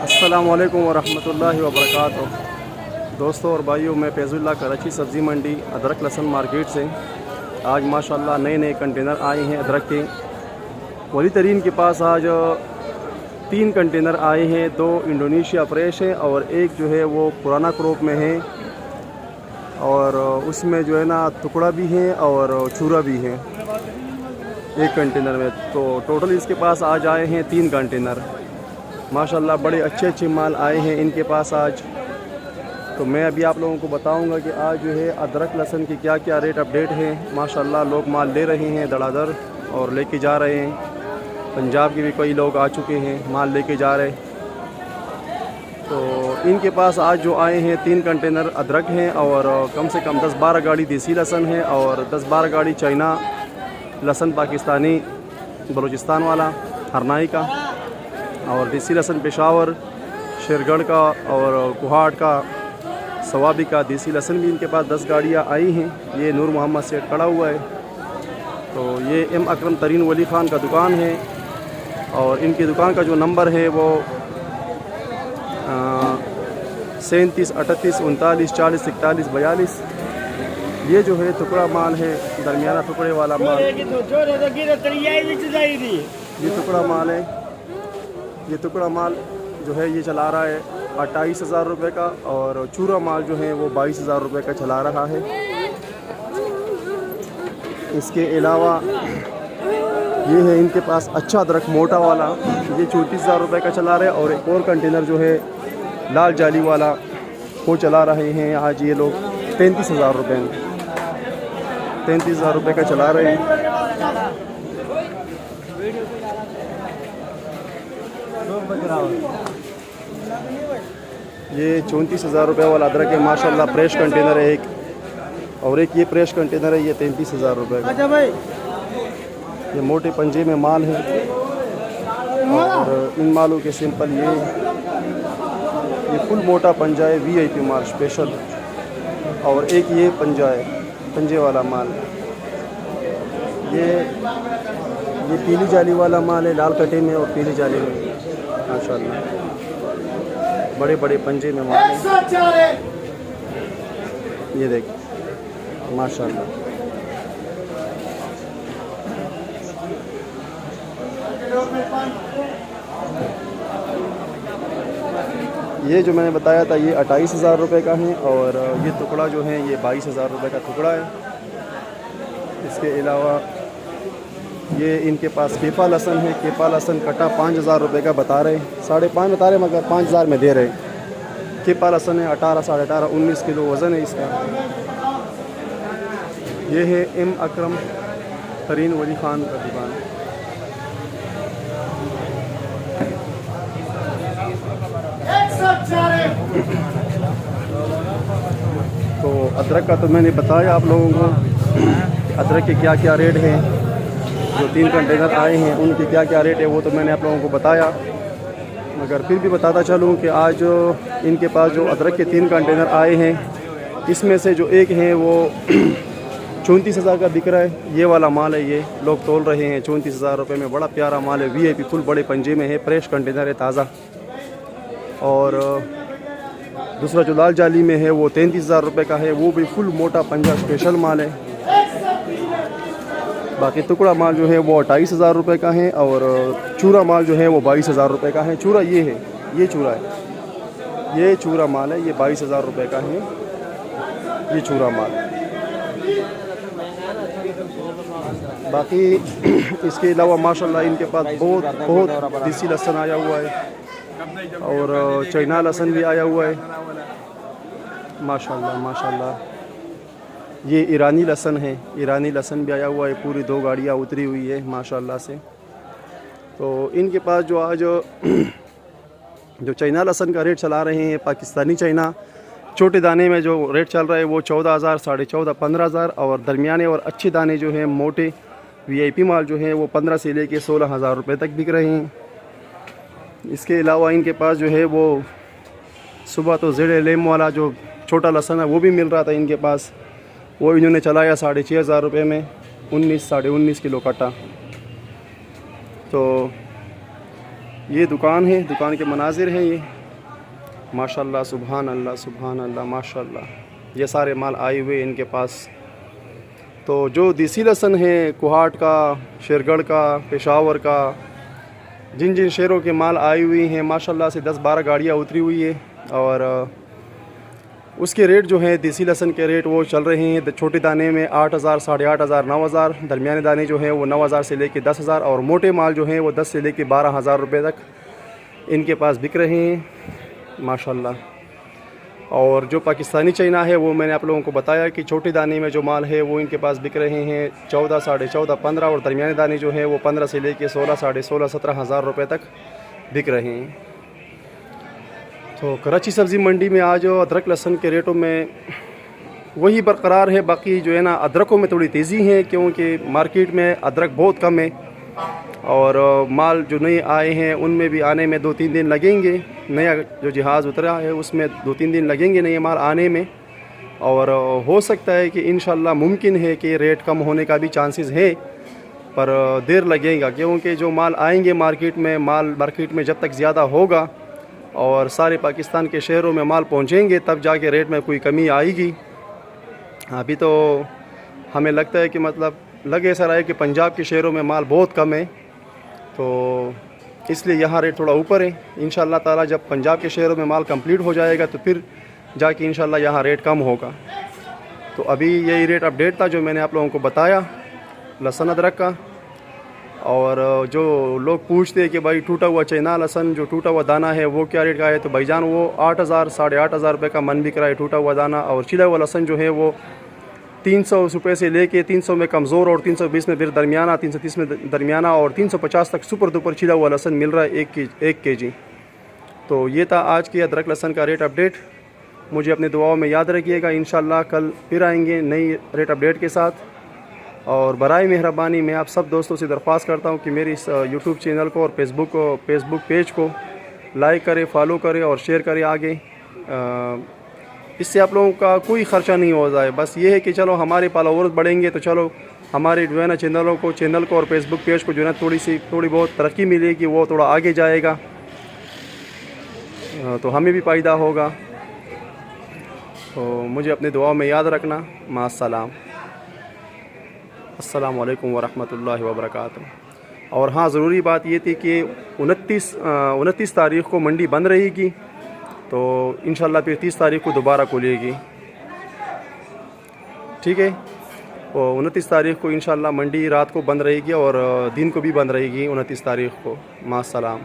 अस्सलामुअलैकुम वरहमतुल्लाहि वबरकातुहू। दोस्तों और भाइयों, मैं फैज़ुल्लाह कराची सब्ज़ी मंडी अदरक लहसुन मार्केट से आज माशाल्लाह नए नए कंटेनर आए हैं अदरक के। वली तरीन के पास आज 3 कंटेनर आए हैं, 2 इंडोनेशिया फ्रेश हैं और एक जो है वो पुराना क्रॉप में है और उसमें जो है ना टुकड़ा भी है और चूरा भी है एक कंटेनर में। तो टोटल इसके पास आज आए हैं 3 कंटेनर। माशाल्लाह बड़े अच्छे माल आए हैं इनके पास आज। तो मैं अभी आप लोगों को बताऊंगा कि आज जो है अदरक लहसुन की क्या क्या रेट अपडेट है। माशाल्लाह लोग माल ले रहे हैं धड़ाधड़ और लेके जा रहे हैं। पंजाब के भी कई लोग आ चुके हैं, माल लेके जा रहे। तो इनके पास आज जो आए हैं 3 कंटेनर अदरक हैं और कम से कम 10-12 गाड़ी देसी लहसुन है और 10-12 गाड़ी चाइना लहसुन पाकिस्तानी बलूचिस्तान वाला हरनाई का और देसी लहसुन पेशावर शेरगढ़ का और कुहाट का सवाबी का देसी लहसुन भी इनके पास 10 गाड़ियाँ आई हैं। ये नूर मोहम्मद से खड़ा हुआ है। तो ये एम अकरम तरीन वली ख़ान का दुकान है और इनकी दुकान का जो नंबर है वो 37 38 39 40 41 42। ये जो है टुकड़ा माल है, दरमियाना टुकड़े वाला माल। ये टुकड़ा माल है। ये टुकड़ा माल जो है ये चला रहा है 28,000 रुपये का और चूरा माल जो है वो 22,000 रुपये का चला रहा है। इसके अलावा ये है इनके पास अच्छा अदरक मोटा वाला, ये 34,000 रुपये का चला रहा है और एक और कंटेनर जो है लाल जाली वाला वो चला रहे हैं आज ये लोग 33,000 रुपये में। 33,000 रुपये का चला रहे हैं। ये 34,000 रुपये वाला अदरक है। माशाल्लाह फ्रेश कंटेनर है एक और एक ये फ्रेश कंटेनर है, ये 33,000 रुपये का। ये मोटे पंजे में माल है और इन मालों के सिंपल ये फुल मोटा पंजा है, VIP माल स्पेशल। और एक ये पंजा है, पंजे वाला माल। ये पीली जाली वाला माल है, लाल कटे में और पीली जाली में। माशाल्लाह बड़े बड़े पंजे में माल है। ये देखिए माशाल्लाह। ये जो मैंने बताया था ये 28,000 रुपये का है और ये टुकड़ा जो है ये 22,000 रुपये का टुकड़ा है। इसके अलावा ये इनके पास केपा लहसुन है। केपा लहसुन कटा 5,000 रुपये का बता रहे, 5.5 बता रहे मगर 5,000 में दे रहे। केपा लहसुन है 18, 18.5, 19 किलो वज़न है इसका। ये है एम अकरम तरीन वली ख़ान का दुकान। तो अदरक का तो मैंने बताया आप लोगों को अदरक के क्या क्या रेट हैं। जो 3 कंटेनर आए हैं उनके क्या क्या रेट है वो तो मैंने आप लोगों को बताया, मगर फिर भी बताता चलूँ कि आज इनके पास जो अदरक के 3 कंटेनर आए हैं इसमें से जो एक है वो 34,000 का बिक रहा है। ये वाला माल है, ये लोग तोल रहे हैं 34,000 रुपये में। बड़ा प्यारा माल है, VIP फुल बड़े पंजे में है, फ्रेश कंटेनर है, ताज़ा। और दूसरा जो लाल जाली में है वो 33,000 रुपये का है, वो भी फुल मोटा पंजा स्पेशल माल है। बाकी टुकड़ा माल जो है वो 28,000 रुपये का है और चूरा माल जो है वो 22,000 रुपये का है। चूरा ये है, ये चूरा है, ये चूरा माल है, ये 22,000 रुपये का है ये चूरा माल। बाकी इसके अलावा माशाल्लाह इनके पास बहुत देसी लहसुन आया हुआ है और चाइना लहसुन भी आया हुआ है। माशाल्लाह माशाल्लाह। ये ईरानी लहसुन है, ईरानी लहसुन भी आया हुआ है, पूरी 2 गाड़ियाँ उतरी हुई है माशाल्लाह से। तो इनके पास जो आज जो चाइना लहसुन का रेट चला रहे हैं पाकिस्तानी चाइना, छोटे दाने में जो रेट चल रहा है वो 14,000, 14,500, 15,000 और दरमियाने और अच्छे दाने जो हैं मोटे VIP माल जो है वो 15 से लेके 16,000 रुपये तक बिक रहे हैं। इसके अलावा इनके पास जो है वो सुबह तो ZLM वाला जो छोटा लहसुन है वो भी मिल रहा था इनके पास, वो इन्होंने चलाया 6,500 रुपये में 19 किलो कटा। तो ये दुकान है, दुकान के मनाजिर हैं ये। माशाल्लाह, सुभान अल्लाह, सुभान अल्लाह, माशाल्लाह। ये सारे माल आए हुए इनके पास। तो जो देसी लहसुन है कुहाट का, शेरगढ़ का, पेशावर का, जिन जिन शहरों के माल आई हुई हैं माशाल्लाह से 10-12 गाड़ियाँ उतरी हुई है। और उसके रेट जो हैं देसी लहसुन के रेट वो चल रहे हैं छोटे दाने में 8,000, 8,500, 9,000। दरमियाने दाने जो हैं वो 9,000 से लेके 10,000 और मोटे माल जो हैं वो 10 से लेके 12,000 रुपये तक इनके पास बिक रहे हैं माशाल्लाह। और जो पाकिस्तानी चाइना है वो मैंने आप लोगों को बताया कि छोटे दाने में जो माल है वो इनके पास बिक रहे हैं 14, 14.5, 15 और दरमियाने दाने जो हैं वो 15 से लेके 16, 16.5, 17,000 रुपये तक बिक रहे हैं। तो कराची सब्ज़ी मंडी में आज अदरक लहसुन के रेटों में वही बरकरार है। बाकी जो है ना अदरकों में थोड़ी तेज़ी है क्योंकि मार्केट में अदरक बहुत कम है और माल जो नए आए हैं उनमें भी आने में 2-3 दिन लगेंगे। नया जो जहाज़ उतरा है उसमें 2-3 दिन लगेंगे नए माल आने में। और हो सकता है कि इंशाल्लाह मुमकिन है कि रेट कम होने का भी चांसेस है, पर देर लगेगा क्योंकि जो माल आएंगे मार्केट में जब तक ज़्यादा होगा और सारे पाकिस्तान के शहरों में माल पहुंचेंगे तब जाके रेट में कोई कमी आएगी। अभी तो हमें लगता है कि मतलब लगे ऐसा रहा है कि पंजाब के शहरों में माल बहुत कम है, तो इसलिए यहाँ रेट थोड़ा ऊपर है। इंशाअल्लाह ताला जब पंजाब के शहरों में माल कंप्लीट हो जाएगा तो फिर जाके इंशाअल्लाह यहाँ रेट कम होगा। तो अभी यही रेट अपडेट था जो मैंने आप लोगों को बताया लहसुन अदरक का। और जो लोग पूछते हैं कि भाई टूटा हुआ चाइना लहसुन जो टूटा हुआ दाना है वो क्या रेट का है, तो भाईजान वो 8,000, 8,500 रुपये का मन बिक रहा है टूटा हुआ दाना। और छिला हुआ लहसुन जो है वो 300 रुपये से लेके 300 में कमज़ोर और 320 में फिर दरमियाना, 330 में दरमियाना और 350 तक सुपर दुपर छिला हुआ लहसुन मिल रहा है 1 केजी। तो ये था आज के अदरक लहसुन का रेट अपडेट। मुझे अपनी दुआओं में याद रखिएगा। इंशाअल्लाह कल फिर आएंगे नई रेट अपडेट के साथ। और बराए मेहरबानी मैं आप सब दोस्तों से दरख्वास्त करता हूँ कि मेरी इस यूट्यूब चैनल को और फेसबुक पेज को लाइक करें, फॉलो करें और शेयर करें आगे। इससे आप लोगों का कोई ख़र्चा नहीं हो जाए। बस ये है कि चलो हमारे फॉलोवर्स बढ़ेंगे तो चलो हमारे जो है ना चैनल को और फेसबुक पेज को जो है ना थोड़ी बहुत तरक्की मिलेगी, वो थोड़ा आगे जाएगा तो हमें भी फ़ायदा होगा। तो मुझे अपनी दुआओं में याद रखना। मास्सलाम, अस्सलामु अलैकुम वरहमतुल्लाहि वबरकातुहू। और हाँ, ज़रूरी बात ये थी कि 29 तारीख़ को मंडी बंद रहेगी, तो इंशाअल्लाह फिर 30 तारीख़ को दोबारा खुलेगी। ठीक है, और 29 तारीख़ को इंशाअल्लाह मंडी रात को बंद रहेगी और दिन को भी बंद रहेगी 29 तारीख़ को। मास्सलाम।